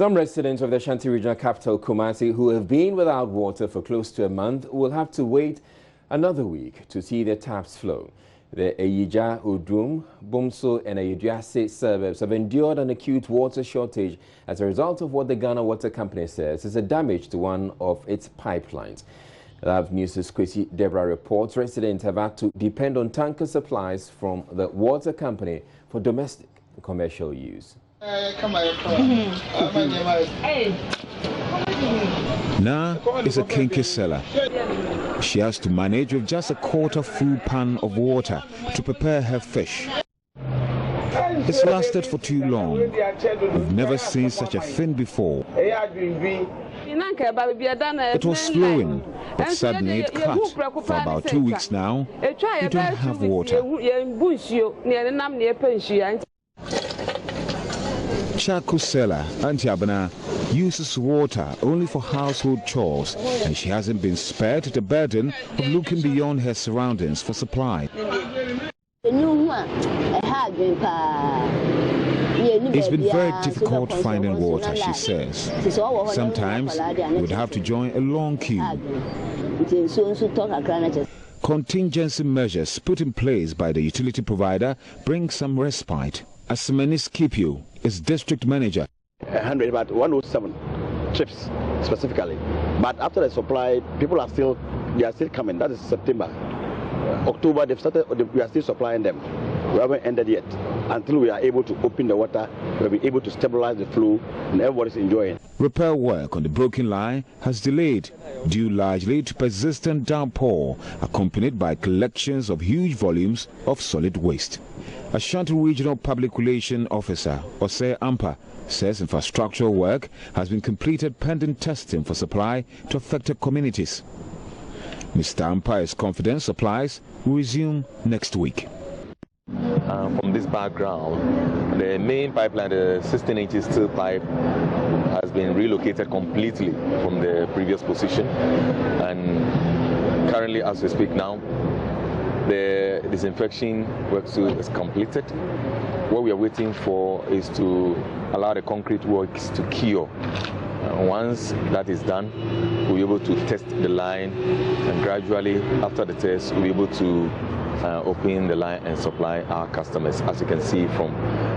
Some residents of the Ashanti regional capital, Kumasi, who have been without water for close to a month, will have to wait another week to see their taps flow. The Eyija, Udrum, Bumso and Ayeduase suburbs have endured an acute water shortage as a result of what the Ghana Water Company says is a damage to one of its pipelines. Lab News' Kwesi Deborah reports residents have had to depend on tanker supplies from the water company for domestic and commercial use. Na is a kinky seller. She has to manage with just a quarter full pan of water to prepare her fish. It's lasted for too long. We've never seen such a thing before. It was flowing, but suddenly it cut. For about 2 weeks now, you don't have water. Chaku seller Auntie Abana uses water only for household chores, and she hasn't been spared the burden of looking beyond her surroundings for supply. It's been very difficult finding water, she says. Sometimes you would have to join a long queue. Contingency measures put in place by the utility provider bring some respite. Asmenis Kipio is district manager. 107 trips specifically, but after the supply, people are still coming. That is September, October. We are still supplying them. We haven't ended yet. Until we are able to open the water, we'll be able to stabilize the flow, and everybody's enjoying. Repair work on the broken line has delayed, due largely to persistent downpour, accompanied by collections of huge volumes of solid waste. Ashanti Regional Public Relations Officer Ose Ampa says infrastructural work has been completed pending testing for supply to affected communities. Mr. Ampa is confident supplies will resume next week. From this background, the main pipeline, the 16-inch steel pipe, has been relocated completely from the previous position, and currently, as we speak now, the disinfection work is completed. What we are waiting for is to allow the concrete works to cure. Once that is done, we'll be able to test the line, and gradually, after the test, we'll be able to open the line and supply our customers, as you can see from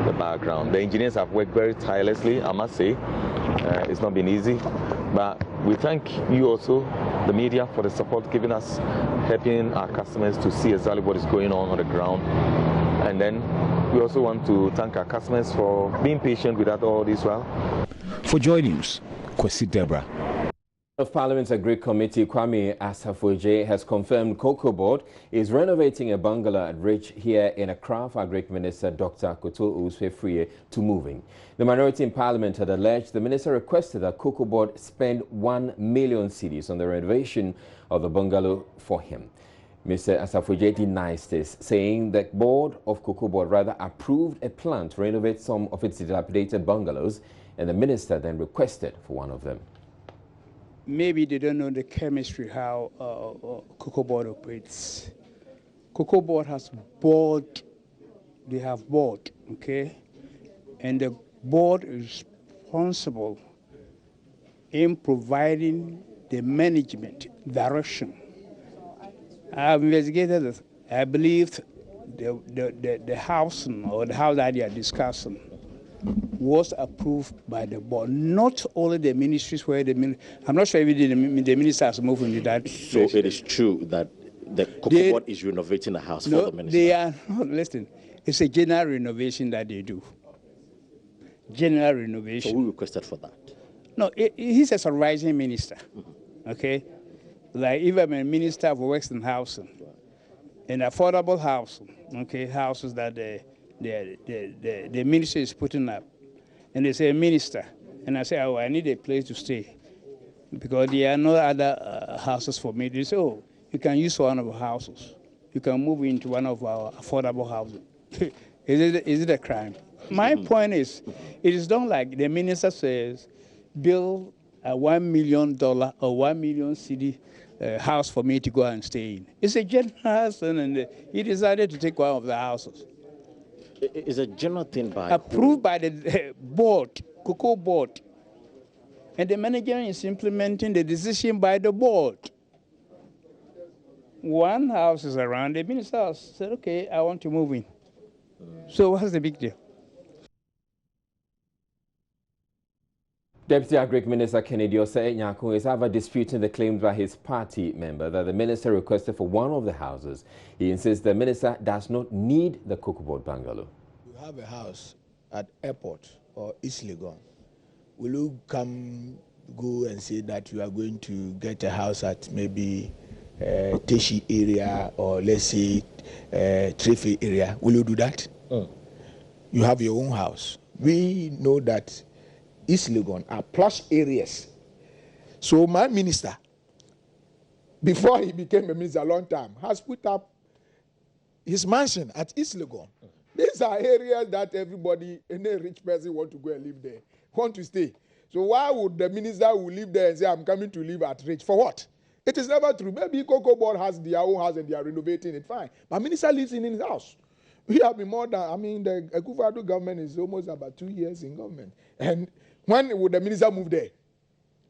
the background. The engineers have worked very tirelessly, I must say. It's not been easy, but we thank you also, the media, for the support given us, helping our customers to see exactly what is going on the ground. And then we also want to thank our customers for being patient with us all this while. For Joy News, Kwesi Deborah. Of Parliament's Agri Committee, Kwame Asafoje, has confirmed Cocoa Board is renovating a bungalow at Ridge here in Accra for Agri Minister Dr. Koto Uswefrie to moving. The minority in Parliament had alleged the minister requested that Cocoa Board spend 1 million cedis on the renovation of the bungalow for him. Mr. Asafoje denies this, saying the board of Cocoa Board rather approved a plan to renovate some of its dilapidated bungalows, and the minister then requested for one of them. Maybe they don't know the chemistry, how Cocoa Board operates. Cocoa Board has bought, they have bought, okay? And the board is responsible in providing the management direction. I've investigated this. I believe the housing or the house that they are discussing was approved by the board, not only the ministries where I'm not sure if the minister has moved into that. So it is true that the Cocoa Board is renovating a house for the minister? They are not. Listen, it's a general renovation that they do. General renovation. So who requested for that? No, he's a rising minister, okay? Like if I'm a minister for Western housing, and affordable housing, okay, houses that the minister is putting up, and they say, minister, and I say, oh, I need a place to stay because there are no other houses for me. They say, oh, you can use one of our houses. You can move into one of our affordable houses. Is it a crime? My point is, it is not like the minister says, build a $1 million or 1 million cedi house for me to go and stay in. It's a general house, and he decided to take one of the houses. It's a general thing by approved by the board, Cocoa Board. And the manager is implementing the decision by the board. One house is around, the minister's house said, okay, I want to move in. So what's the big deal? Deputy Agric Minister Kennedy Osei Nyako is ever disputing the claims by his party member that the minister requested for one of the houses. He insists the minister does not need the cocoa-board bungalow. You have a house at airport or East Legon. Will you go and say that you are going to get a house at maybe Teshi area or let's say Trefe area? Will you do that? You have your own house. We know that East Legon are plush areas. So my minister, before he became a minister a long time, has put up his mansion at East Legon. These are areas that everybody, any rich person want to go and live there, want to stay. So why would the minister who live there and say, I'm coming to live at rich? For what? It is never true. Maybe Cocoa Board has their own house and they are renovating it, fine. But minister lives in his house. We have been more than, I mean, the Akufo-Addo government is almost about 2 years in government. And when would the minister move there?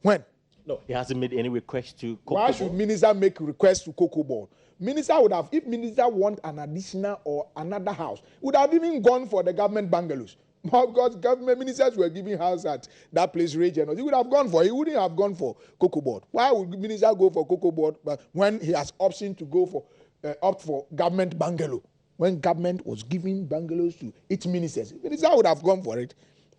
When? No, he hasn't made any request to Cocoa Why should minister make request to Cocoa Board? Minister would have, if minister want an additional or another house, would have even gone for the government bungalows. Because government ministers were giving house at that place region. He would have gone for, he wouldn't have gone for Cocoa Board. Why would minister go for Cocoa Board when he has option to go for, opt for government bungalow? When government was giving bungalows to its ministers, minister would have gone for it.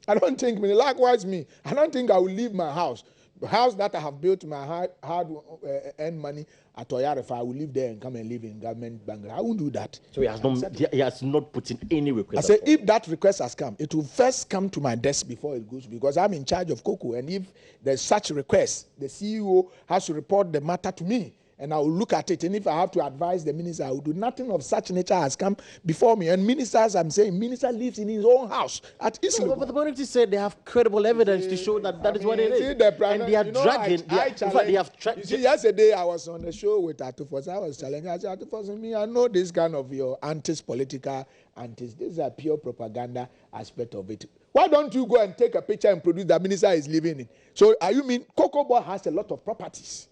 I don't think, likewise me, I don't think I will leave my house. The house that I have built my hard-earned money at Toyara, I will live there and come and live in government bungalow. I won't do that. So he has not put in any request. I say if that request has come, it will first come to my desk before it goes, because I'm in charge of cocoa. And if there's such request, the CEO has to report the matter to me. And I will look at it. And if I have to advise the minister, I will do. Nothing of such nature has come before me. And ministers, I'm saying, minister lives in his own house at East Legon. But the Bonity said they have credible evidence to show that that is what it is. And they are dragging. You see, yesterday I was on the show with Atta. I was challenging. I said, Atta, me, I know this kind of your political antis. This is a pure propaganda aspect of it. Why don't you go and take a picture and produce that minister is living in? So, are you mean Cocoa Board has a lot of properties?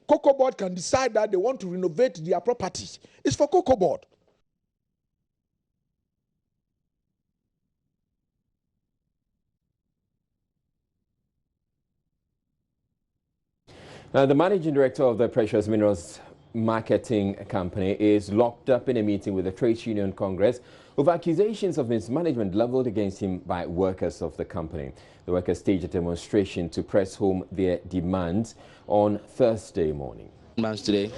Cocoa Board can decide that they want to renovate their properties. It's for Cocoa Board. The managing director of the Precious Minerals Marketing Company is locked up in a meeting with the Trades Union Congress over accusations of mismanagement leveled against him by workers of the company. The workers staged a demonstration to press home their demands on Thursday morning. Today.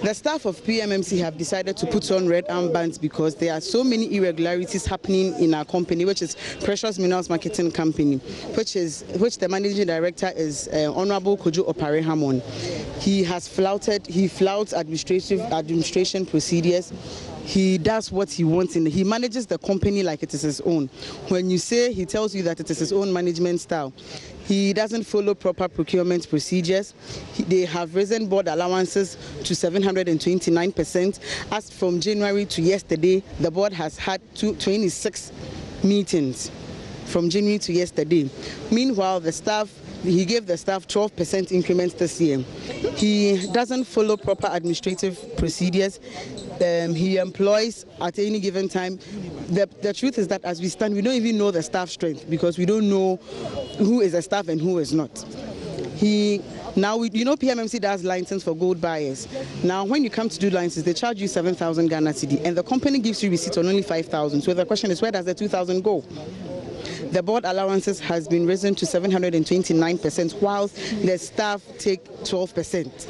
The staff of PMMC have decided to put on red armbands because there are so many irregularities happening in our company, which is Precious Minerals Marketing Company, which the managing director is Honorable Kojo Opare-Hamon. He flouts administration procedures. He does what he wants he manages the company like it is his own. When you say he tells you that it is his own management style, he doesn't follow proper procurement procedures. They have risen board allowances to 729%. As from January to yesterday, the board has had 26 meetings from January to yesterday. Meanwhile, he gave the staff 12% increments this year. He doesn't follow proper administrative procedures. He employs at any given time. The truth is that as we stand, we don't even know the staff strength because we don't know who is a staff and who is not. PMMC does license for gold buyers. Now, when you come to do license, they charge you 7,000 Ghana cedi, and the company gives you receipt on only 5,000. So the question is, where does the 2,000 go? The board allowances has been risen to 729%, whilst the staff take 12%.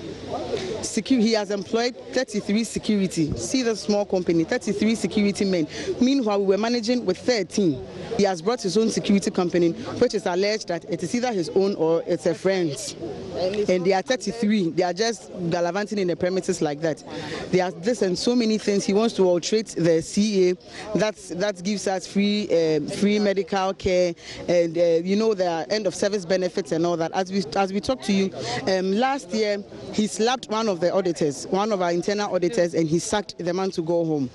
He has employed 33 security. See the small company, 33 security men. Meanwhile, we were managing with 13. He has brought his own security company, which is alleged that it is either his own or it's a friend's. And they are 33. They are just gallivanting in the premises like that. There are this and so many things. He wants to alterate the CA. That gives us free medical care and the end of service benefits and all that. As we talk to you, last year he slapped one of the auditors, one of our internal auditors, and he sacked the man to go home.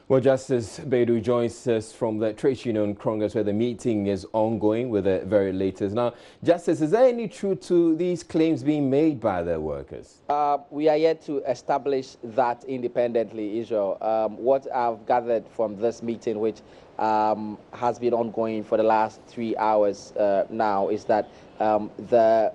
Well, Justice Beidou joins us from the Trade Union Congress where the meeting is ongoing with the very latest. Now, Justice, is there any truth to these claims being made by the workers? We are yet to establish that independently, Israel. What I've gathered from this meeting, which has been ongoing for the last 3 hours now, is that the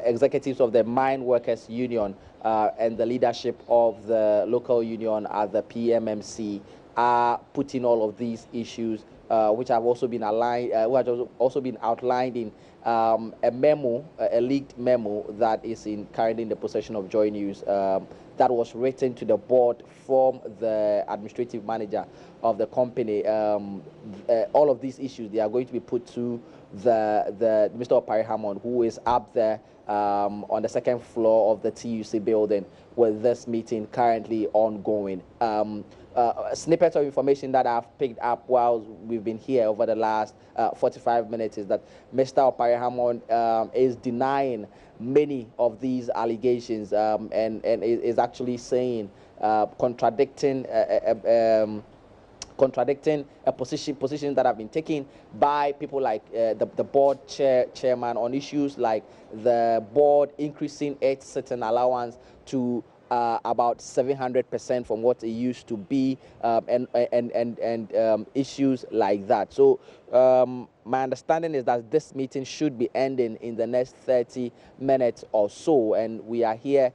executives of the Mine Workers Union and the leadership of the local union at the PMMC are putting all of these issues, which have also been outlined in a memo, a leaked memo that is currently in the possession of Joy News, that was written to the board from the administrative manager of the company. All of these issues, they are going to be put to the Mr. Opari Hammond, who is up there on the second floor of the TUC building with this meeting currently ongoing. Snippets of information that I've picked up while we've been here over the last 45 minutes is that Mr. Opari Hammond is denying many of these allegations and is actually saying, contradicting positions that have been taken by people like the board chairman on issues like the board increasing its certain allowance to about 700% from what it used to be, and issues like that. So my understanding is that this meeting should be ending in the next 30 minutes or so, and we are here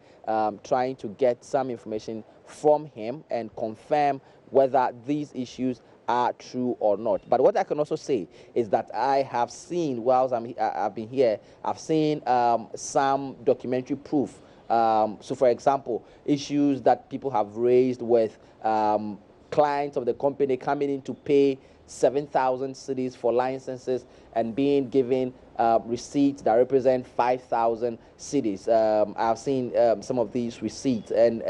trying to get some information from him and confirm whether these issues are true or not. But what I can also say is that I have seen, whilst I've been here, I've seen some documentary proof. So, for example, issues that people have raised with clients of the company coming in to pay 7,000 cedis for licenses and being given receipts that represent 5,000 cedis. I've seen some of these receipts and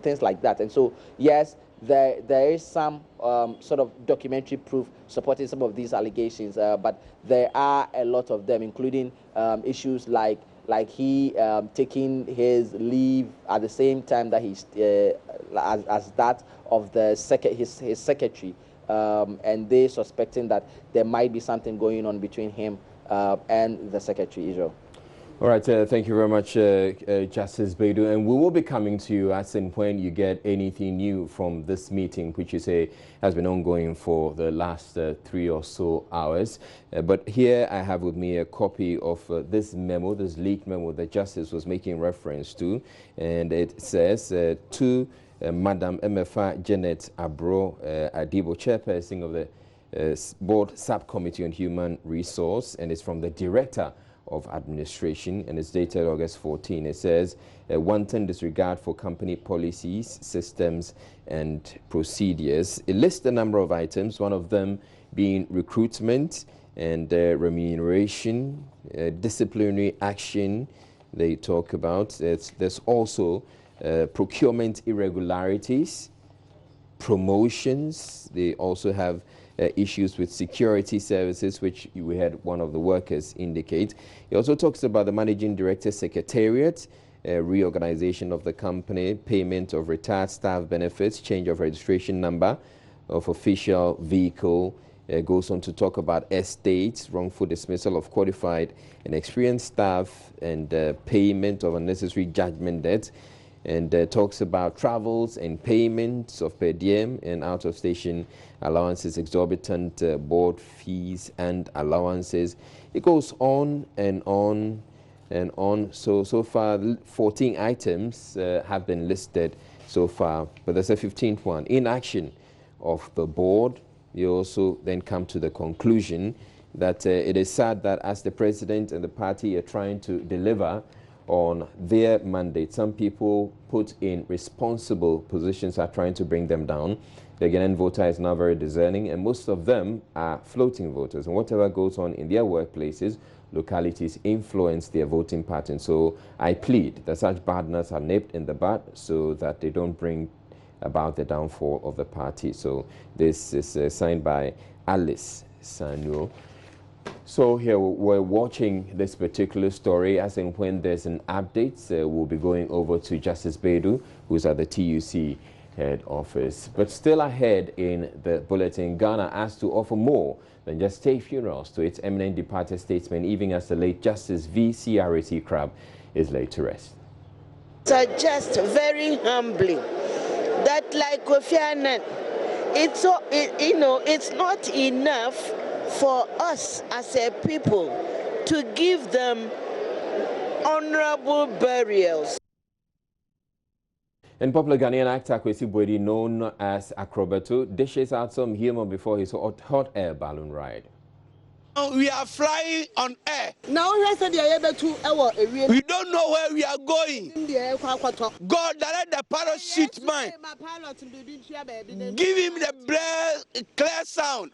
things like that. And so, yes, there is some sort of documentary proof supporting some of these allegations, but there are a lot of them, including issues like he taking his leave at the same time that he's as that of his secretary, and they suspecting that there might be something going on between him and the secretary, Israel. All right, thank you very much, Justice Beidou. And we will be coming to you as and when you get anything new from this meeting, which you say has been ongoing for the last 3 or so hours. But here I have with me a copy of this memo, this leaked memo that Justice was making reference to. And it says to Madam MFA Janet Abro Adibo, chairperson of the Board Subcommittee on Human Resource, and it's from the Director of Administration, and it's dated August 14. It says, wanton disregard for company policies, systems, and procedures. It lists a number of items, one of them being recruitment and remuneration, disciplinary action they talk about. There's also procurement irregularities, promotions. They also have issues with security services, which we had one of the workers indicate. He also talks about the managing director secretariat, reorganization of the company, payment of retired staff benefits, change of registration number of official vehicle. Goes on to talk about estates, wrongful dismissal of qualified and experienced staff, and payment of unnecessary judgment debt. And talks about travels and payments of per diem and out-of-station allowances, exorbitant board fees and allowances. It goes on and on and on. So far, 14 items have been listed so far, but there's a 15th one. Inaction of the board. You also then come to the conclusion that it is sad that as the president and the party are trying to deliver on their mandate, some people put in responsible positions are trying to bring them down. The Ghanaian voter is now very discerning, and most of them are floating voters. And whatever goes on in their workplaces, localities influence their voting pattern. So I plead that such badness are nipped in the bud so that they don't bring about the downfall of the party. So this is signed by Alice Samuel. So here we're watching this particular story, as in when there's an update, we'll be going over to Justice Beidou, who's at the TUC head office. But still ahead in the bulletin, Ghana asked to offer more than just state funerals to its eminent departed statesmen, even as the late Justice V.C. Aresi Crab is laid to rest. Suggest very humbly that, like Kofi Annan, it's not enough for us as a people to give them honorable burials. And popular Ghanaian actor Kwesi Boadi, known as Acrobato, dishes out some humor before his hot air balloon ride. We are flying on air. Now we don't know where we are going. God, direct the parachute man. Give him the clear sound.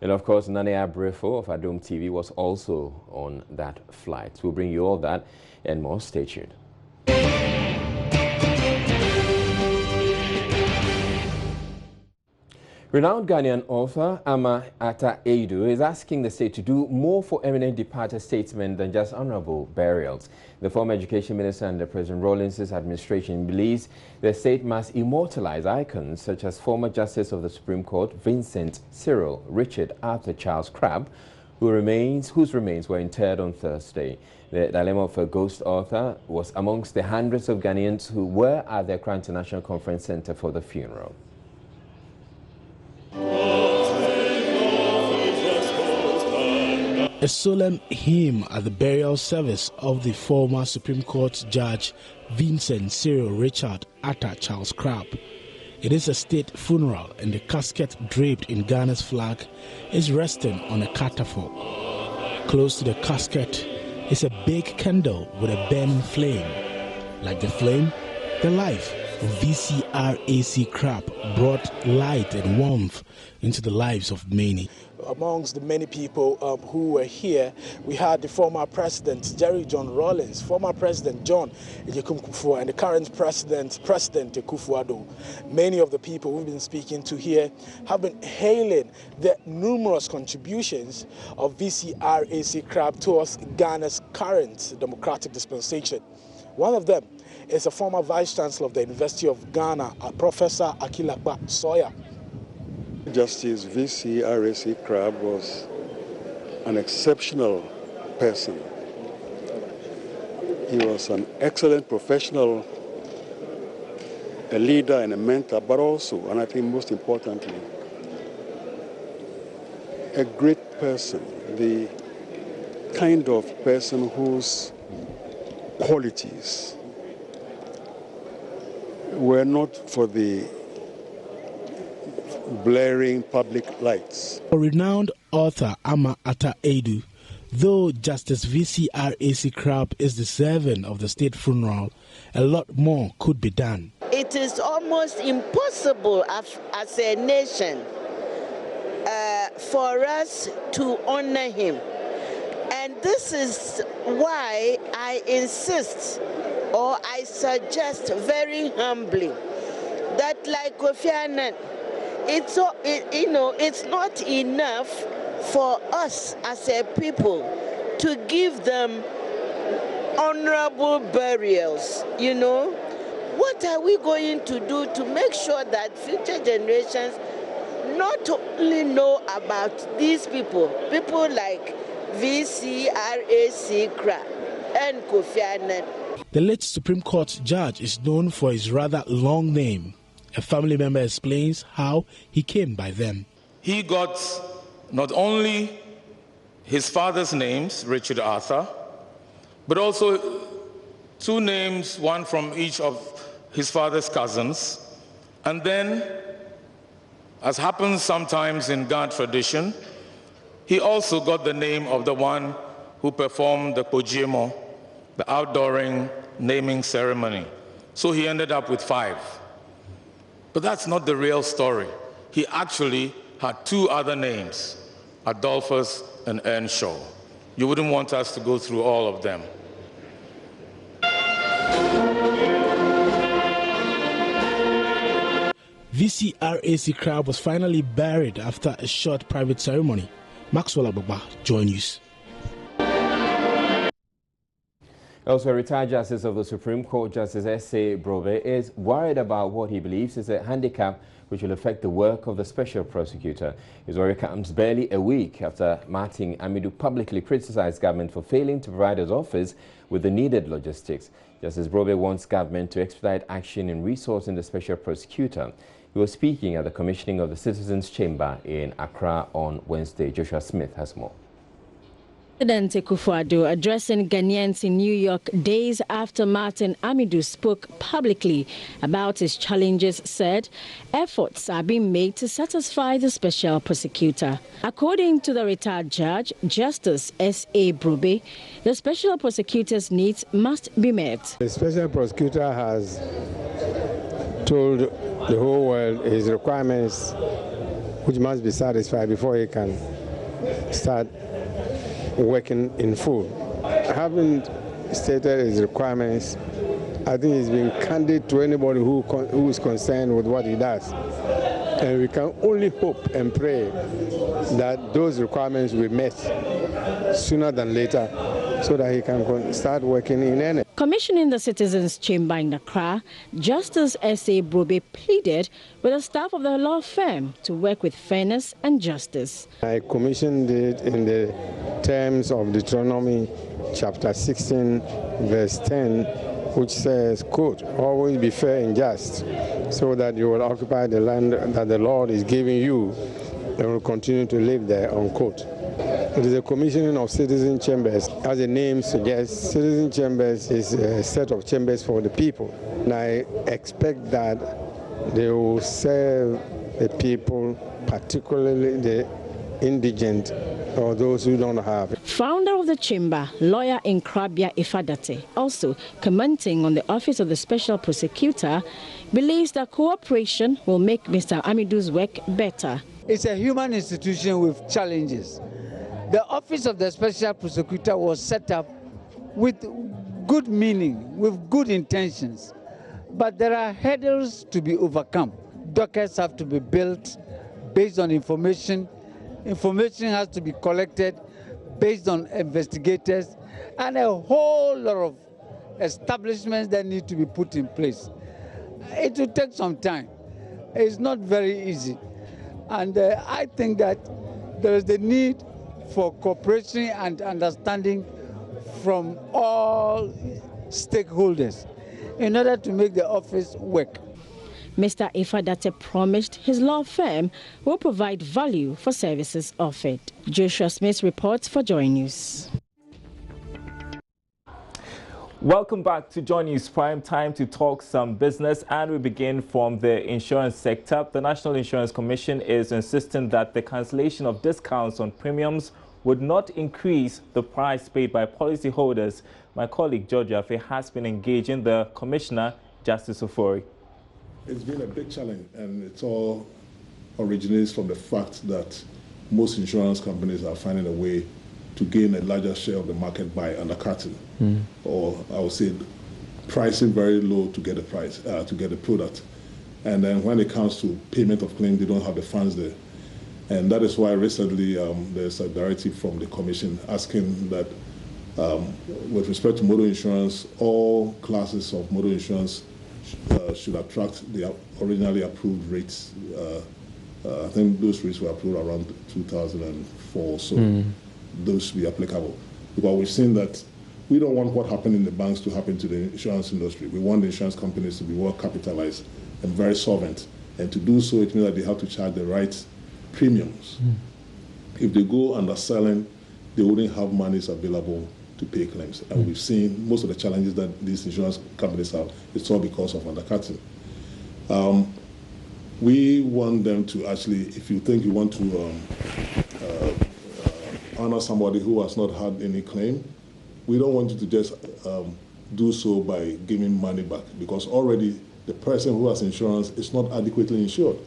And of course, Nane Abrefo of Adom TV was also on that flight. We'll bring you all that and more. Stay tuned. Renowned Ghanaian author Atta is asking the state to do more for eminent departed statesmen than just honorable burials. The former education minister under President Rawlings' administration believes the state must immortalize icons such as former Justice of the Supreme Court Vincent Cyril Richard Arthur Charles Crabbe, whose remains were interred on Thursday. The dilemma of a ghost author was amongst the hundreds of Ghanaians who were at the Accra International Conference Center for the funeral. A solemn hymn at the burial service of the former Supreme Court Judge Vincent Cyril Richard Atta Charles Crabbe. It is a state funeral, and the casket draped in Ghana's flag is resting on a catafalque. Close to the casket is a big candle with a burning flame. Like the flame, the life of VCRAC Crabbe brought light and warmth into the lives of many. Amongst the many people who were here, we had the former President Jerry John Rawlings, former President John Ejekun Kufuor, and the current President Kufuor. Many of the people we've been speaking to here have been hailing the numerous contributions of VCRAC Crabbe towards Ghana's current democratic dispensation. One of them is a former Vice Chancellor of the University of Ghana, Professor Akilakpa Sawyer. Justice VCRAC Crabbe was an exceptional person. He was an excellent professional, a leader and a mentor, but also, and I think most importantly, a great person, the kind of person whose qualities were not for the blaring public lights. A renowned author Atta Edu, though Justice VCRAC Crabbe is deserving of the state funeral, a lot more could be done. It is almost impossible as a nation for us to honor him. And this is why I insist, or I suggest very humbly, that like Kofi Annan, it's not enough for us as a people to give them honorable burials. What are we going to do to make sure that future generations not only know about these people like VCRAC Crabbe and Kofi Annan? The late Supreme Court judge is known for his rather long name. A family member explains how he came by them. He got not only his father's names, Richard Arthur, but also two names, one from each of his father's cousins. And then, as happens sometimes in Ghana tradition, he also got the name of the one who performed the Kojimo, the outdooring naming ceremony. So he ended up with 5. But that's not the real story. He actually had 2 other names, Adolphus and Earnshaw. You wouldn't want us to go through all of them. VCRAC Crabbe was finally buried after a short private ceremony. Maxwell Ababa, Joy News. Also, retired Justice of the Supreme Court, Justice S.A. Brobe, is worried about what he believes is a handicap which will affect the work of the special prosecutor. His worry comes barely a week after Martin Amidu publicly criticized government for failing to provide his office with the needed logistics. Justice Brobe wants government to expedite action in resourcing the special prosecutor. He was speaking at the commissioning of the Citizens' Chamber in Accra on Wednesday. Joshua Smith has more. President Akufo-Addo addressing Ghanaians in New York days after Martin Amidu spoke publicly about his challenges, said efforts are being made to satisfy the special prosecutor. According to the retired judge, Justice S.A. Brobe, the special prosecutor's needs must be met. The special prosecutor has told the whole world his requirements, which must be satisfied before he can start working in full. Having stated his requirements, I think he's been candid to anybody who is concerned with what he does. And we can only hope and pray that those requirements will be met sooner than later so that he can start working in earnest. Commissioning the Citizens' Chamber in Accra, Justice S.A. Brobe pleaded with the staff of the law firm to work with fairness and justice. I commissioned it in the terms of Deuteronomy chapter 16, verse 10, which says, quote, always be fair and just, so that you will occupy the land that the Lord is giving you and will continue to live there, unquote. It is a commissioning of citizen chambers. As the name suggests, citizen chambers is a set of chambers for the people. And I expect that they will serve the people, particularly the indigent or those who don't have it. Founder of the chamber, lawyer Nkrabea Ifadate, also commenting on the office of the special prosecutor, believes that cooperation will make Mr. Amidu's work better. It's a human institution with challenges. The office of the special prosecutor was set up with good meaning, with good intentions. But there are hurdles to be overcome. Dockets have to be built based on information. Information has to be collected based on investigators, and a whole lot of establishments that need to be put in place. It will take some time. It's not very easy. And I think that there is the need for cooperation and understanding from all stakeholders in order to make the office work. Mr. Ifadate promised his law firm will provide value for services offered. Joshua Smith reports for Joy News. Welcome back to Joy News Prime Time to talk some business, and we begin from the insurance sector. The National Insurance Commission is insisting that the cancellation of discounts on premiums would not increase the price paid by policyholders. My colleague George Afe has been engaging the Commissioner, Justice Ofori. It's been a big challenge, and it all originates from the fact that most insurance companies are finding a way to gain a larger share of the market by undercutting, or I would say pricing very low to get a price, to get a product. And then when it comes to payment of claim, they don't have the funds there. And that is why recently there's a directive from the Commission asking that with respect to motor insurance, all classes of motor insurance should attract the originally approved rates. I think those rates were approved around 2004, so those should be applicable. Because we've seen that we don't want what happened in the banks to happen to the insurance industry. We want the insurance companies to be well capitalized and very solvent. And to do so, it means that they have to charge the right premiums. If they go underselling, they wouldn't have monies available to pay claims. And we've seen most of the challenges that these insurance companies have, it's all because of undercutting. We want them to actually, if you think you want to honor somebody who has not had any claim, we don't want you to just do so by giving money back, because already the person who has insurance is not adequately insured.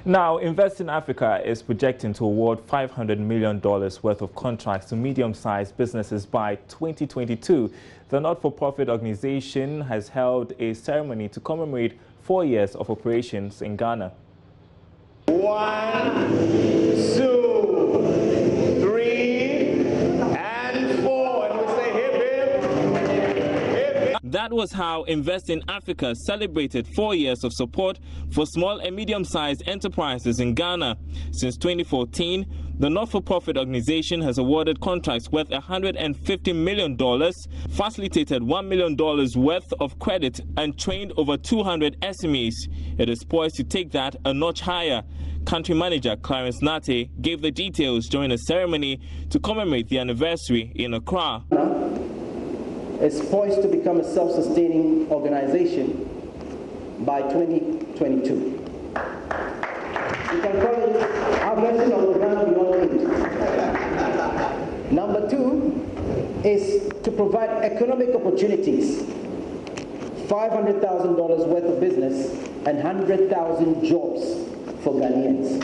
Now, Invest in Africa is projecting to award $500 million worth of contracts to medium-sized businesses by 2022. The not-for-profit organization has held a ceremony to commemorate 4 years of operations in Ghana. 1, 2, 3, and 4. That was how Invest in Africa celebrated 4 years of support for small and medium-sized enterprises in Ghana. Since 2014, the not-for-profit organization has awarded contracts worth $150 million, facilitated $1 million worth of credit, and trained over 200 SMEs. It is poised to take that a notch higher. Country Manager Clarence Nate gave the details during a ceremony to commemorate the anniversary in Accra. Is poised to become a self-sustaining organization by 2022. You can call it our version of the Ghana Beyond Aid. Number 2 is to provide economic opportunities, $500,000 worth of business and 100,000 jobs for Ghanaians.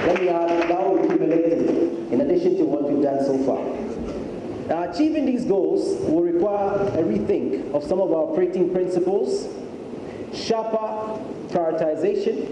Let me add, that will be cumulative in addition to what we've done so far. Now, achieving these goals will require a rethink of some of our operating principles, sharper prioritization,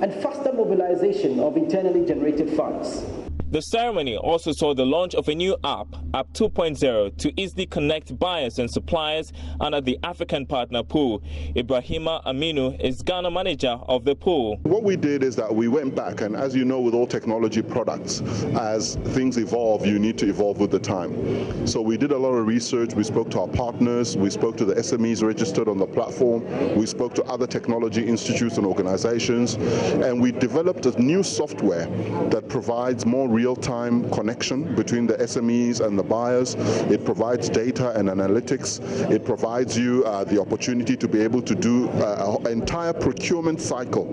and faster mobilization of internally generated funds. The ceremony also saw the launch of a new app 2.0, to easily connect buyers and suppliers under the African Partner Pool. Ibrahima Aminu is Ghana manager of the pool. What we did is that we went back, and as you know, with all technology products, as things evolve, you need to evolve with the time. So we did a lot of research. We spoke to our partners. We spoke to the SMEs registered on the platform. We spoke to other technology institutes and organizations, and we developed a new software that provides more real-time connection between the SMEs and the buyers. It provides data and analytics. It provides you the opportunity to be able to do an entire procurement cycle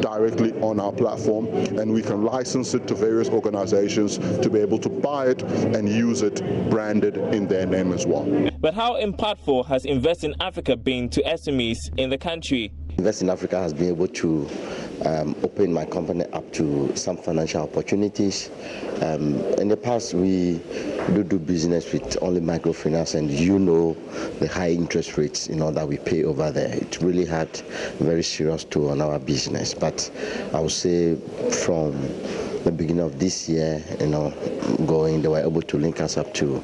directly on our platform, and we can license it to various organizations to be able to buy it and use it branded in their name as well. But how impactful has Invest in Africa been to SMEs in the country? Invest in Africa has been able to open my company up to some financial opportunities. In the past, we do business with only microfinance, and you know the high interest rates that we pay over there. It really had a very serious toll on our business. But I would say from the beginning of this year, they were able to link us up to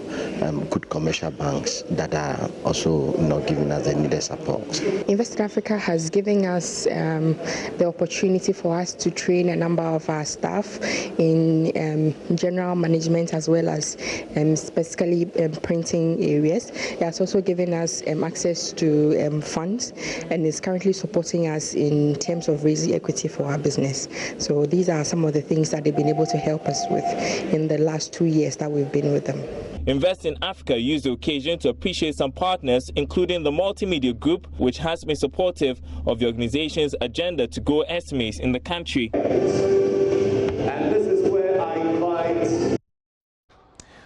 good commercial banks that are also giving us the needed support. Invest in Africa has given us the opportunity for us to train a number of our staff in general management as well as specifically printing areas. It has also given us access to funds and is currently supporting us in terms of raising equity for our business. So these are some of the things that they've been able to help us with in the last 2 years that we've been with them. Invest in Africa used the occasion to appreciate some partners, including the Multimedia Group, which has been supportive of the organization's agenda to grow SMEs in the country. And this is where I invite...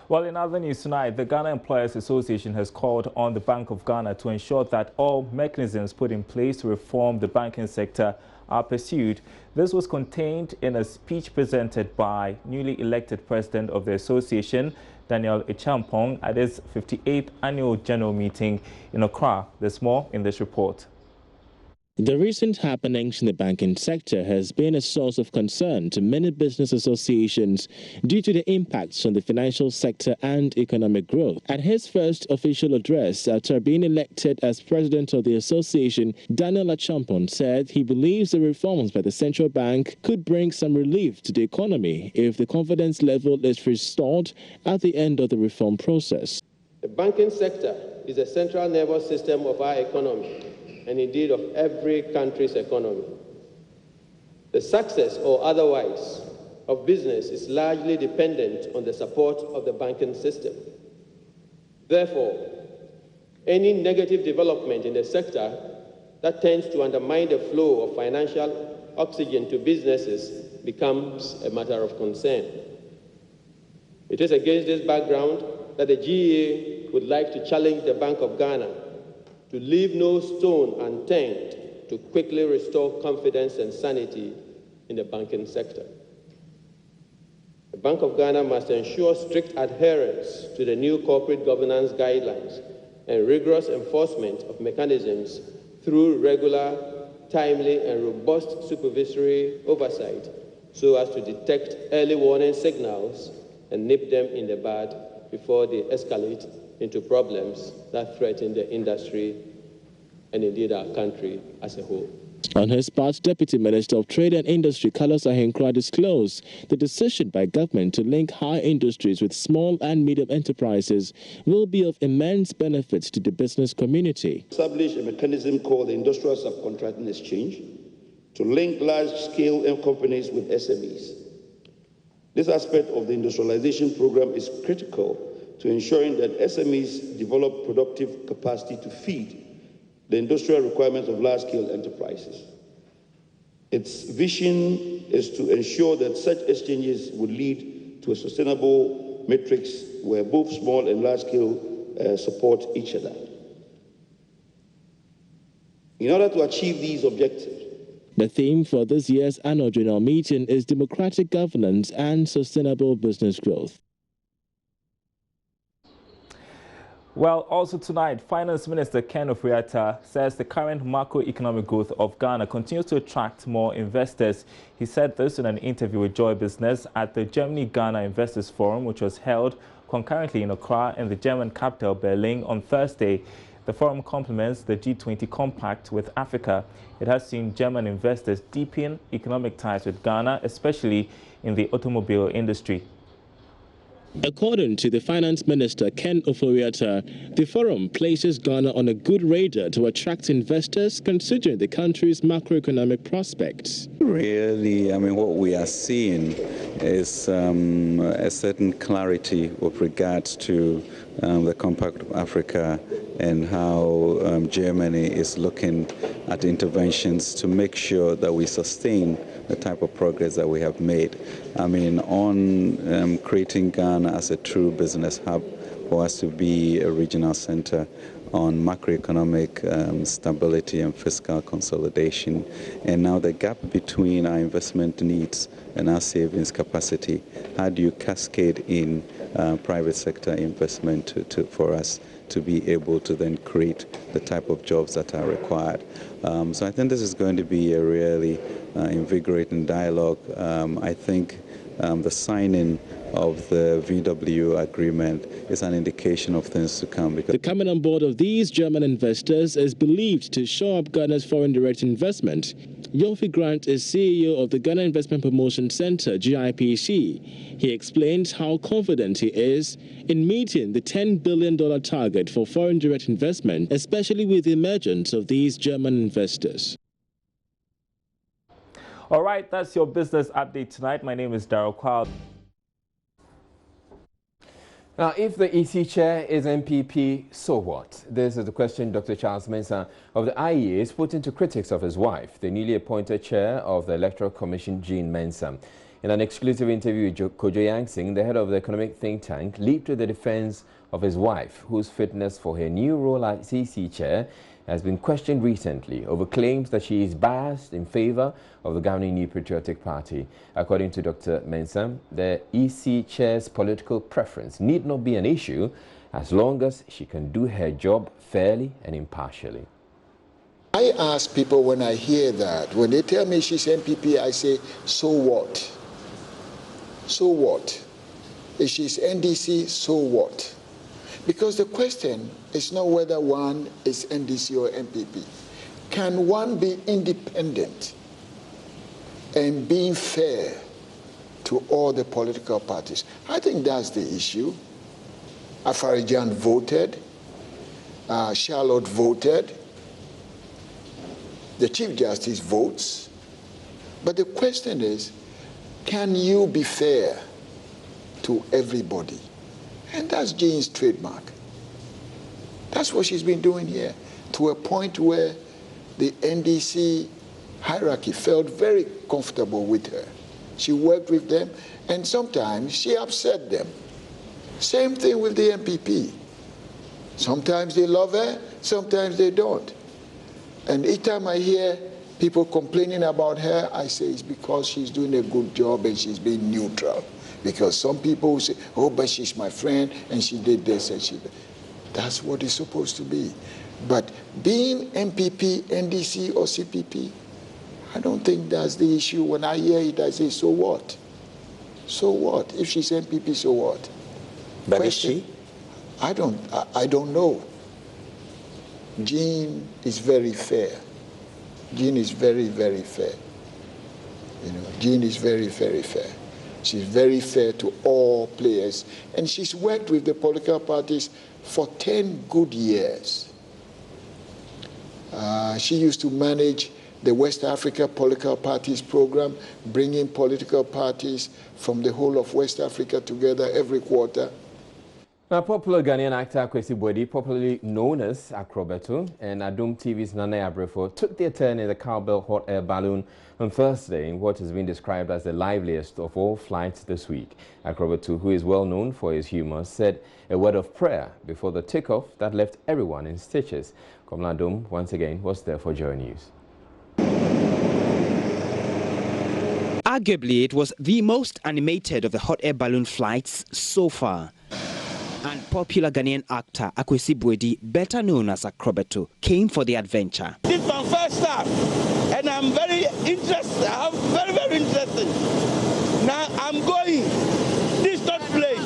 Well, in other news tonight, the Ghana Employers Association has called on the Bank of Ghana to ensure that all mechanisms put in place to reform the banking sector are pursued. This was contained in a speech presented by newly elected president of the association, Daniel Echampong, at his 58th annual general meeting in Accra. There's more in this report. The recent happenings in the banking sector has been a source of concern to many business associations due to the impacts on the financial sector and economic growth. At his first official address after being elected as president of the association, Daniel Echampong said he believes the reforms by the central bank could bring some relief to the economy if the confidence level is restored at the end of the reform process. The banking sector is the central nervous system of our economy, and indeed of every country's economy. The success or otherwise of business is largely dependent on the support of the banking system. Therefore, any negative development in the sector that tends to undermine the flow of financial oxygen to businesses becomes a matter of concern. It is against this background that the GEA would like to challenge the Bank of Ghana to leave no stone unturned to quickly restore confidence and sanity in the banking sector. The Bank of Ghana must ensure strict adherence to the new corporate governance guidelines and rigorous enforcement of mechanisms through regular, timely, and robust supervisory oversight so as to detect early warning signals and nip them in the bud before they escalate into problems that threaten the industry and indeed our country as a whole. On his part, Deputy Minister of Trade and Industry Carlos Ahenkra disclosed the decision by government to link high industries with small and medium enterprises will be of immense benefit to the business community. Establish a mechanism called the Industrial Subcontracting Exchange to link large-scale companies with SMEs. This aspect of the industrialization program is critical to ensuring that SMEs develop productive capacity to feed the industrial requirements of large-scale enterprises. Its vision is to ensure that such exchanges would lead to a sustainable matrix where both small and large-scale support each other. In order to achieve these objectives, the theme for this year's annual general meeting is democratic governance and sustainable business growth. Well, also tonight, Finance Minister Ken Ofori says the current macroeconomic growth of Ghana continues to attract more investors. He said this in an interview with Joy Business at the Germany-Ghana Investors Forum, which was held concurrently in Accra and the German capital Berlin on Thursday. The forum complements the G20 Compact with Africa. It has seen German investors deepen economic ties with Ghana, especially in the automobile industry. According to the Finance Minister Ken Ofori, the forum places Ghana on a good radar to attract investors considering the country's macroeconomic prospects. Really, I mean, what we are seeing is a certain clarity with regards to the Compact of Africa and how Germany is looking at interventions to make sure that we sustain the type of progress that we have made. I mean, on creating Ghana as a true business hub for us to be a regional center on macroeconomic stability and fiscal consolidation, and now the gap between our investment needs and our savings capacity. How do you cascade in private sector investment for us to be able to then create the type of jobs that are required? So I think this is going to be a really invigorating dialogue. I think the signing of the VW agreement is an indication of things to come. The coming on board of these German investors is believed to shore up Ghana's foreign direct investment. Yofi Grant is CEO of the Ghana Investment Promotion Center, GIPC. He explains how confident he is in meeting the $10 billion target for foreign direct investment, especially with the emergence of these German investors. All right, that's your business update tonight. My name is Darryl Kwal. Now, if the EC chair is MPP, so what? This is the question Dr. Charles Mensa of the IEA is putting to critics of his wife, the newly appointed chair of the Electoral Commission, Jianseng Mensa. In an exclusive interview with Kojo Yangsing, the head of the economic think tank, leaped to the defense of his wife, whose fitness for her new role as EC chair has been questioned recently over claims that she is biased in favor of the Ghanaian New Patriotic Party. According to Dr. Mensa, the EC chair's political preference need not be an issue as long as she can do her job fairly and impartially. I ask people when I hear that, when they tell me she's MPP, I say, so what? So what? If she's NDC, so what? Because the question is not whether one is NDC or MPP. Can one be independent and being fair to all the political parties? I think that's the issue. Afarijan voted, Charlotte voted, the Chief Justice votes. But the question is, can you be fair to everybody? And that's Jane's trademark. That's what she's been doing here, to a point where the NDC hierarchy felt very comfortable with her. She worked with them, and sometimes she upset them. Same thing with the MPP. Sometimes they love her, sometimes they don't. And each time I hear people complaining about her, I say it's because she's doing a good job and she's being neutral. Because some people will say, oh, but she's my friend and she did this and she did. That's what it's supposed to be. But being MPP, NDC or CPP, I don't think that's the issue. When I hear it, I say, so what? So what? If she's MPP, so what? But is she? I don't know. Jean is very fair. Jean is very, very fair. You know, Jean is very, very fair. She's very fair to all players. And she's worked with the political parties for 10 good years. She used to manage the West Africa Political Parties program, bringing political parties from the whole of West Africa together every quarter. Now, popular Ghanaian actor Kwesi Boadi, popularly known as Acrobato, and Adom TV's Nana Abrefo took their turn in the Cowbell Hot Air Balloon on Thursday in what has been described as the liveliest of all flights this week. Acrobato, who is well known for his humor, said a word of prayer before the takeoff that left everyone in stitches. Komla Adom, once again, was there for Joy News. Arguably, it was the most animated of the hot air balloon flights so far. And popular Ghanaian actor Kwesi Boadi, better known as Acrobato, came for the adventure. This is my first time, and I'm very interested. I'm very interested. Now I'm going. This is not plane,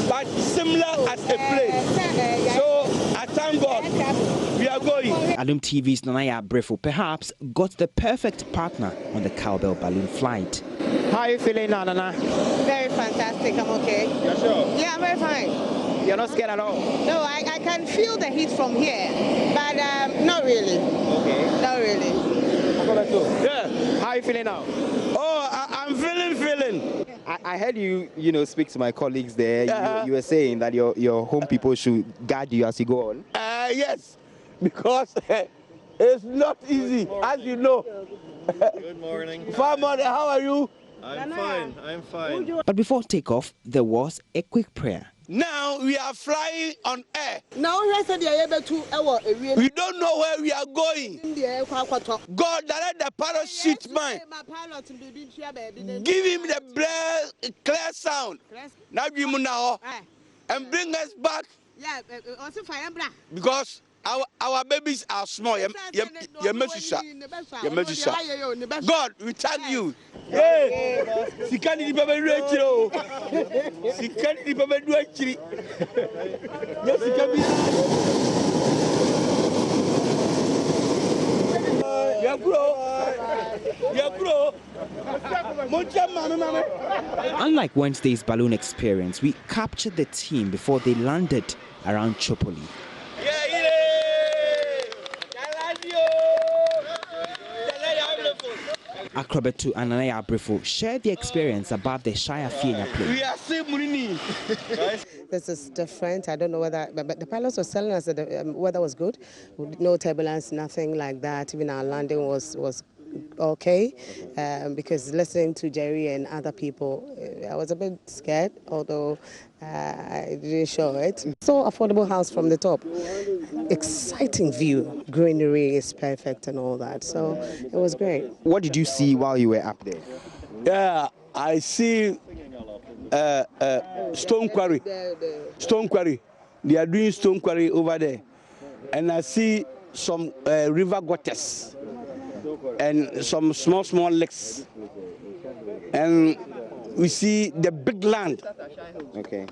but similar as a plane. So I thank God. We are going. Adom TV's Nana Abrefo perhaps got the perfect partner on the Cowbell balloon flight. How are you feeling now, Nana? Very fantastic. I'm okay. You're sure? Yeah, I'm very fine. You're not scared at all? No, I can feel the heat from here, but not really. Okay. Not really. Yeah. How are you feeling now? Oh, I'm feeling. I heard you speak to my colleagues there. You were saying that your home people should guard you as you go on. Yes, because it's not easy, as you know. Good morning. Farmer, how are you? I'm fine. But before takeoff, there was a quick prayer. Now we are flying on air. Now we don't know where we are going. God, direct the parachute man. Give him the clear sound. Now give him now and bring us back. Because our babies are small. God, we thank you. Hey, Sikani di Baba Duachiro. Sikani di Baba Duachiri. Yes, Sikani. Unlike Wednesday's balloon experience, we captured the team before they landed around Tripoli. Acrobato and Nana Abrefo shared the experience about the Shire Fiena plane. We are still Munini. This is different. I don't know whether, but the pilots were telling us that the weather was good. No turbulence, nothing like that. Even our landing was okay. Because listening to Jerry and other people, I was a bit scared, although I didn't show it. So affordable house from the top. Exciting view. Greenery is perfect and all that. So it was great. What did you see while you were up there? Yeah, I see stone quarry. Stone quarry. They are doing stone quarry over there. And I see some river gutters and some small lakes. And we see the big land. Okay.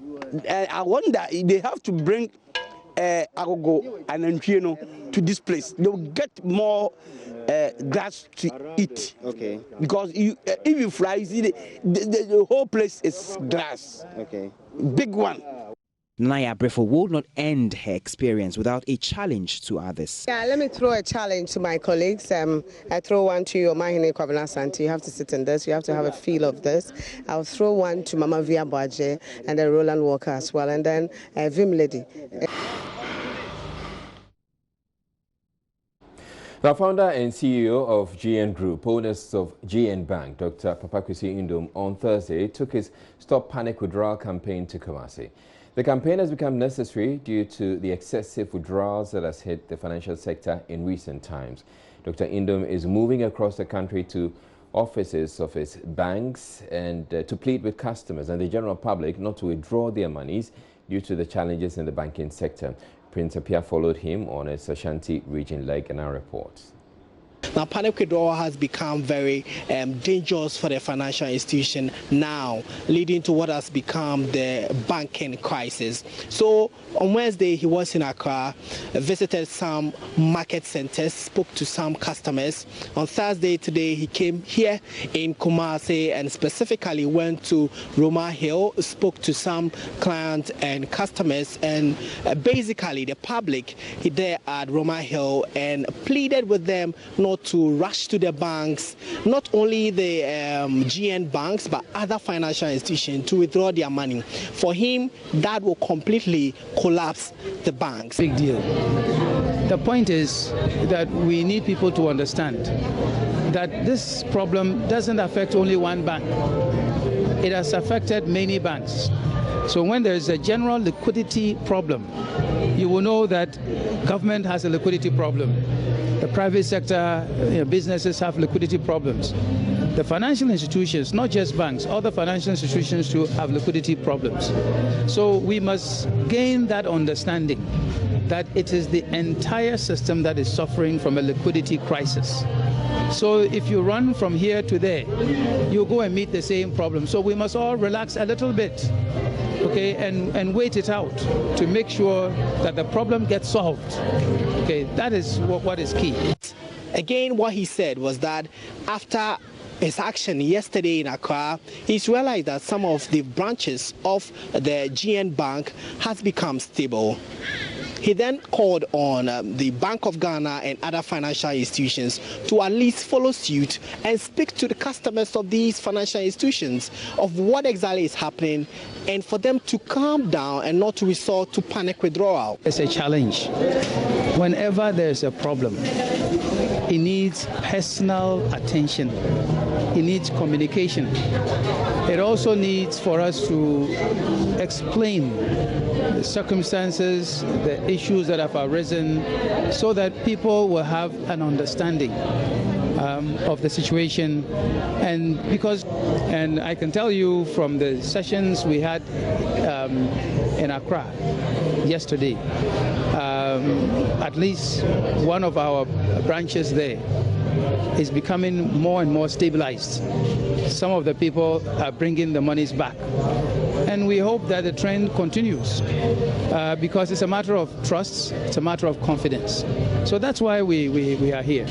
I wonder if they have to bring agogo and enchino to this place. They will get more grass to eat. Okay. Because if you fly, you see the whole place is grass. Okay. Big one. Nana Abrefo will not end her experience without a challenge to others. Yeah, let me throw a challenge to my colleagues. I throw one to you, Mahine Kwabena Santi. You have to sit in this. You have to have a feel of this. I'll throw one to Mama Via Baje and then Roland Walker as well, and then Vim Lady. The founder and CEO of GN Group, owners of GN Bank, Dr. Papakwesi Indom, on Thursday took his Stop Panic Withdrawal campaign to Kumasi. The campaign has become necessary due to the excessive withdrawals that has hit the financial sector in recent times. Dr. Indom is moving across the country to offices of his banks and to plead with customers and the general public not to withdraw their monies due to the challenges in the banking sector. Prince Apia followed him on his Ashanti region leg and our reports. Now, panic withdrawal has become very dangerous for the financial institution now, leading to what has become the banking crisis. So on Wednesday, he was in Accra, visited some market centers, spoke to some customers. On Thursday, today, he came here in Kumasi and specifically went to Roma Hill, spoke to some clients and customers, and basically the public there at Roma Hill, and pleaded with them not to rush to the banks, not only the GN banks, but other financial institutions to withdraw their money. For him, that will completely collapse the banks. Big deal. The point is that we need people to understand that this problem doesn't affect only one bank. It has affected many banks. So when there is a general liquidity problem, you will know that government has a liquidity problem. The private sector, businesses have liquidity problems. The financial institutions, not just banks, other financial institutions too have liquidity problems. So we must gain that understanding that it is the entire system that is suffering from a liquidity crisis. So if you run from here to there, you go and meet the same problem. So we must all relax a little bit, okay, and wait it out to make sure that the problem gets solved. Okay, that is what is key. Again, what he said was that after his action yesterday in Accra, he's realized that some of the branches of the GN Bank has become stable. He then called on the Bank of Ghana and other financial institutions to at least follow suit and speak to the customers of these financial institutions of what exactly is happening, and for them to calm down and not to resort to panic withdrawal. It's a challenge. Whenever there's a problem, it needs personal attention. It needs communication. It also needs for us to explain the circumstances, the issues that have arisen, so that people will have an understanding of the situation. And I can tell you from the sessions we had in Accra yesterday, at least one of our branches there is becoming more and more stabilized. Some of the people are bringing the monies back. And we hope that the trend continues because it's a matter of trust, it's a matter of confidence. So that's why we are here.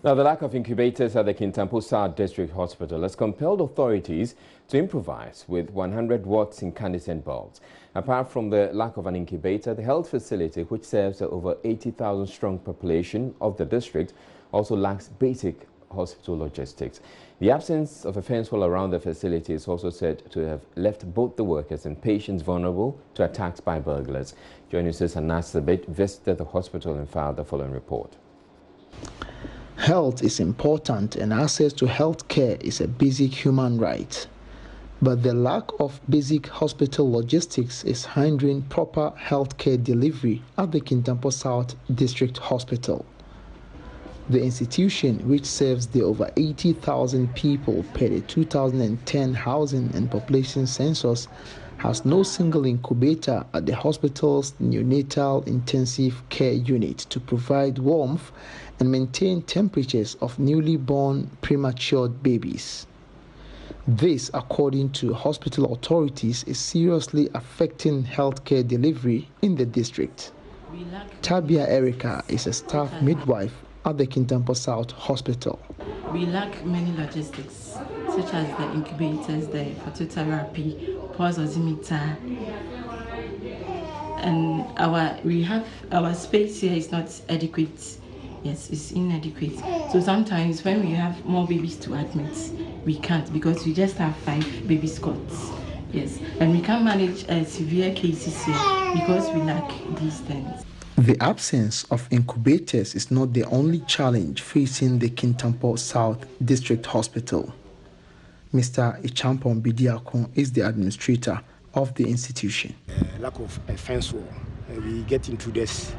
Now, the lack of incubators at the Kintampo South District Hospital has compelled authorities to improvise with 100 watts incandescent bulbs. Apart from the lack of an incubator, the health facility, which serves the over 80,000 strong population of the district, also lacks basic hospital logistics. The absence of a fence wall around the facility is also said to have left both the workers and patients vulnerable to attacks by burglars. Joining us, Azis Back visited the hospital and filed the following report. Health is important and access to health care is a basic human right. But the lack of basic hospital logistics is hindering proper health care delivery at the Kintampo South District Hospital. The institution, which serves the over 80,000 people per the 2010 Housing and Population Census, has no single incubator at the hospital's neonatal intensive care unit to provide warmth and maintain temperatures of newly born prematured babies. This, according to hospital authorities, is seriously affecting healthcare delivery in the district. Tabia Erica is a staff midwife at the Kintampo South Hospital. We lack many logistics, such as the incubators, the phototherapy, pulse oximeter, and our space here is not adequate. Yes, it's inadequate. So sometimes when we have more babies to admit, we can't because we just have 5 baby scots. Yes, and we can't manage severe cases here because we lack these things. The absence of incubators is not the only challenge facing the Kintampo South District Hospital. Mr. Ichampon Bidiakon is the administrator of the institution. Lack of a fence wall. We get into this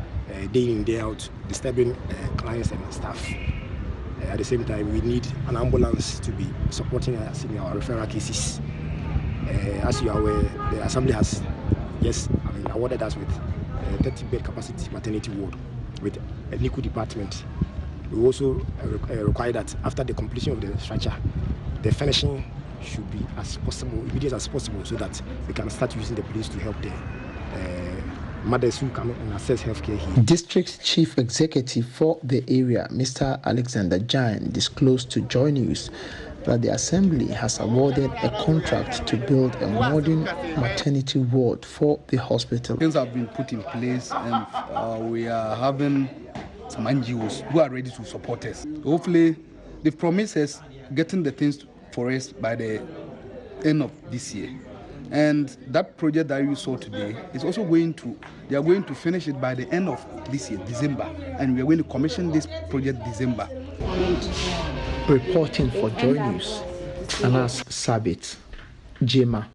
day in, day out, disturbing clients and staff. At the same time, we need an ambulance to be supporting us in our referral cases. As you are aware, the Assembly has awarded us with 30-bed capacity maternity ward. with a NICU department. We also require that after the completion of the structure, the finishing should be as possible, immediate as possible, so that we can start using the place to help the mothers who come and access healthcare here. District Chief Executive for the area, Mr. Alexander Jain, disclosed to Joy News that the Assembly has awarded a contract to build a modern maternity ward for the hospital. Things have been put in place, and we are having some NGOs who are ready to support us. Hopefully, they've promised us getting the things for us by the end of this year. And that project that you saw today is also they are going to finish it by the end of this year, December. And we are going to commission this project December. Reporting for Joy News, Anas Sabit, Jema.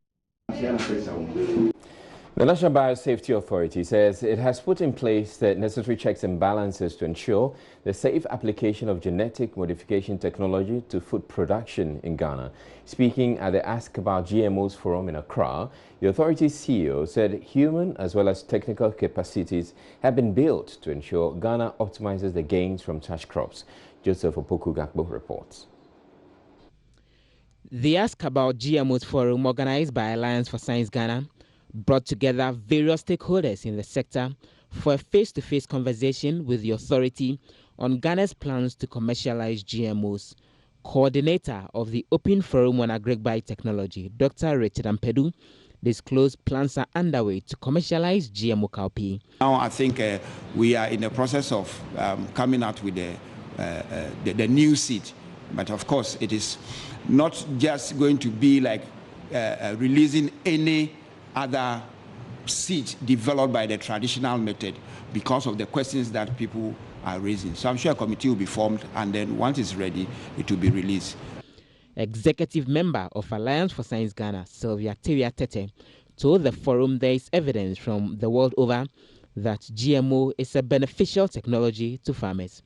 The National Biosafety Authority says it has put in place the necessary checks and balances to ensure the safe application of genetic modification technology to food production in Ghana. Speaking at the Ask About GMOs Forum in Accra, the authority's CEO said human as well as technical capacities have been built to ensure Ghana optimizes the gains from such crops. Joseph Opoku-Gakpo reports. The Ask About GMOs Forum, organized by Alliance for Science Ghana, brought together various stakeholders in the sector for a face-to-face conversation with the authority on Ghana's plans to commercialize GMOs. Coordinator of the Open Forum on Agri-Biotechnology, Dr. Richard Ampedu, disclosed plans are underway to commercialize GMO cowpea. Now I think we are in the process of coming out with the new seed, but of course it is not just going to be like releasing any other seed developed by the traditional method because of the questions that people are raising. So I'm sure a committee will be formed, and then once it's ready, it will be released. Executive member of Alliance for Science Ghana, Sylvia Tete, told the forum there is evidence from the world over that GMO is a beneficial technology to farmers.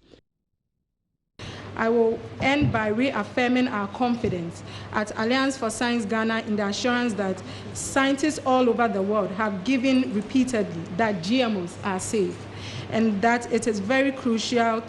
I will end by reaffirming our confidence at Alliance for Science Ghana in the assurance that scientists all over the world have given repeatedly that GMOs are safe and that it is very crucial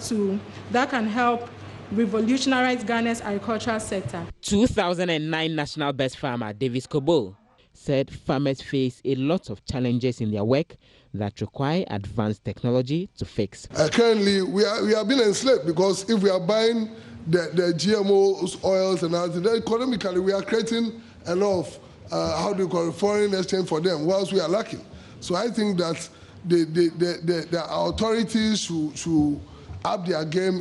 that can help revolutionize Ghana's agricultural sector. 2009 National Best Farmer Davis Kobo said farmers face a lot of challenges in their work that require advanced technology to fix. Currently, we are being enslaved because if we are buying the GMO oils and other, then economically we are creating a lot of foreign exchange for them, whilst we are lacking. So I think that the authorities should up their game.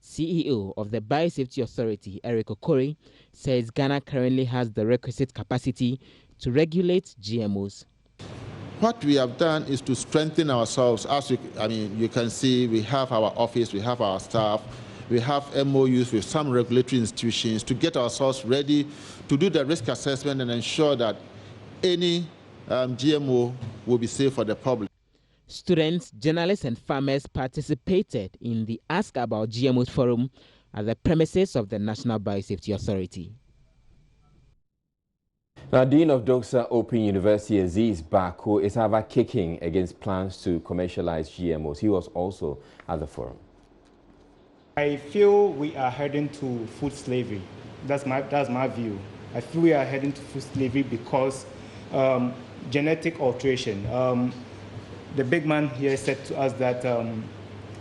CEO of the Biosafety Authority, Eric Okori, says Ghana currently has the requisite capacity to regulate GMOs. What we have done is to strengthen ourselves. As you can see, we have our office, we have our staff, we have MOUs with some regulatory institutions to get ourselves ready to do the risk assessment and ensure that any GMO will be safe for the public. Students, journalists and farmers participated in the Ask About GMOs Forum at the premises of the National Biosafety Authority. Now, Dean of Doxa Open University, Azis Back, who is however kicking against plans to commercialize GMOs. He was also at the forum. I feel we are heading to food slavery. That's my view. I feel we are heading to food slavery because genetic alteration. The big man here said to us that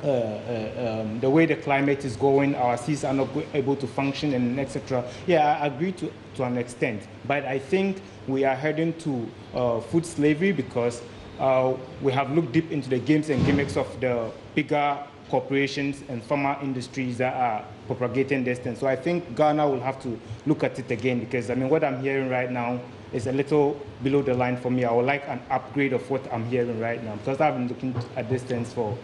the way the climate is going, our seeds are not able to function, and etc. Yeah, I agree to an extent, but I think we are heading to food slavery because we have looked deep into the games and gimmicks of the bigger corporations and pharma industries that are propagating this thing. So I think Ghana will have to look at it again because, I mean, what I'm hearing right now is a little below the line for me. I would like an upgrade of what I'm hearing right now because I've been looking at this thing for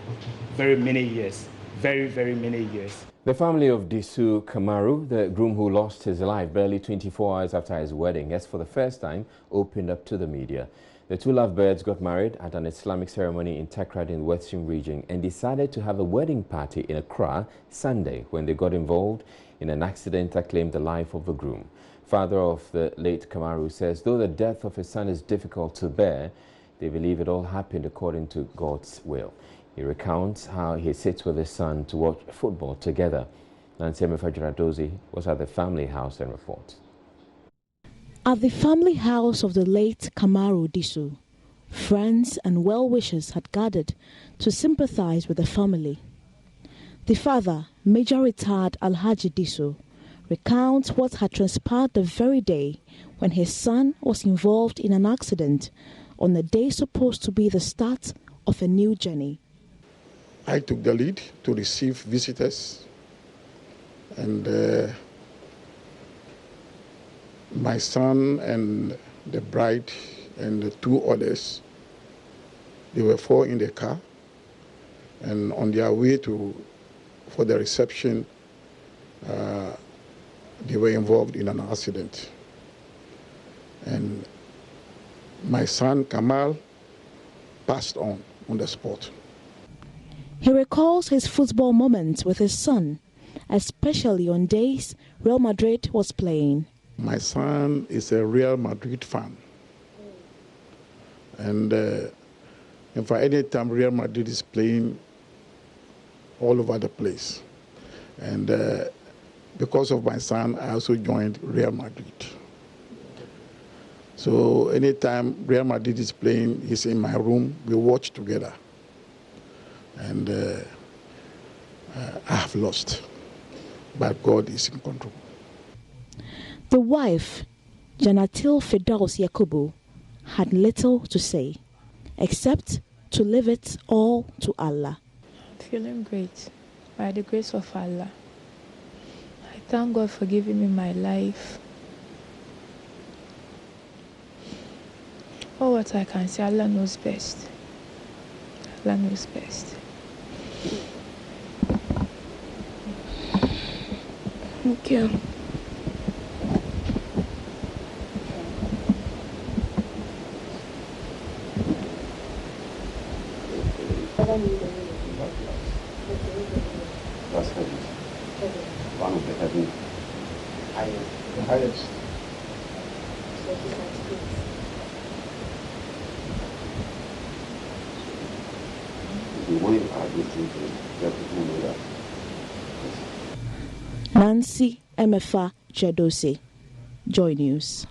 very many years, very, very many years. The family of Disu Kamaru, the groom who lost his life barely 24 hours after his wedding, has for the first time opened up to the media. The two lovebirds got married at an Islamic ceremony in Takrady in the Western region and decided to have a wedding party in Accra Sunday when they got involved in an accident that claimed the life of the groom. Father of the late Kamaru says though the death of his son is difficult to bear, they believe it all happened according to God's will. He recounts how he sits with his son to watch football together. Nancy Mefajiradozi was at the family house and reports. At the family house of the late Kamaru Diso, friends and well-wishers had gathered to sympathize with the family. The father, Major Retired Alhaji Diso, recounts what had transpired the very day when his son was involved in an accident on the day supposed to be the start of a new journey. I took the lead to receive visitors, and my son and the bride and the two others, they were 4 in the car, and on their way for the reception, they were involved in an accident. And my son, Kamal, passed on the spot. He recalls his football moments with his son, especially on days Real Madrid was playing. My son is a Real Madrid fan. And if any time Real Madrid is playing all over the place. And because of my son, I also joined Real Madrid. So anytime Real Madrid is playing, he's in my room, we watch together. And I have lost, but God is in control. The wife, Janatil Fidaus Yakubu, had little to say, except to leave it all to Allah. I'm feeling great, by the grace of Allah. I thank God for giving me my life. Oh, what I can say, Allah knows best. Allah knows best. Thank you. That's heavy. One of the heavy. The highest. The way you are listening to let people know that. Nancy Emefa Jedose, Joy News.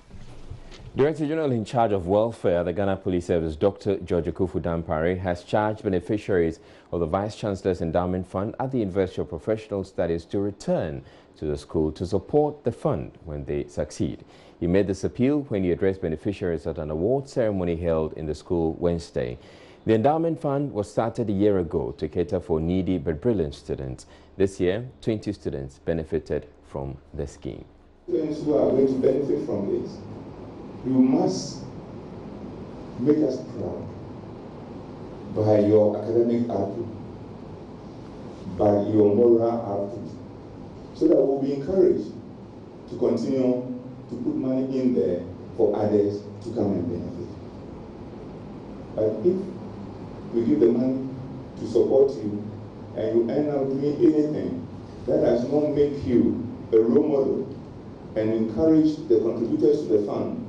Director General in charge of welfare at the Ghana Police Service, Dr. George Akufu Dampare, has charged beneficiaries of the Vice Chancellor's Endowment Fund at the University of Professional Studies to return to the school to support the fund when they succeed. He made this appeal when he addressed beneficiaries at an award ceremony held in the school Wednesday. The Endowment Fund was started a year ago to cater for needy but brilliant students. This year, 20 students benefited from the scheme. Students who are going to benefit from this, you must make us proud by your academic output, by your moral output, so that we'll be encouraged to continue to put money in there for others to come and benefit. But if we give the money to support you and you end up doing anything that does not make you a role model and encourage the contributors to the fund,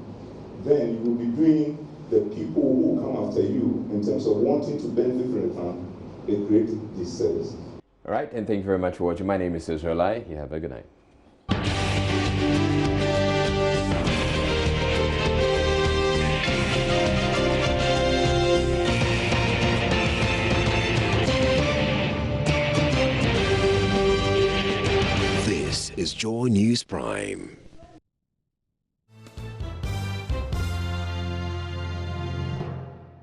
then you will be doing the people who come after you in terms of wanting to benefit from the fund a great disservice. All right, and thank you very much for watching. My name is Israelai. You have a good night. This is Joy News Prime.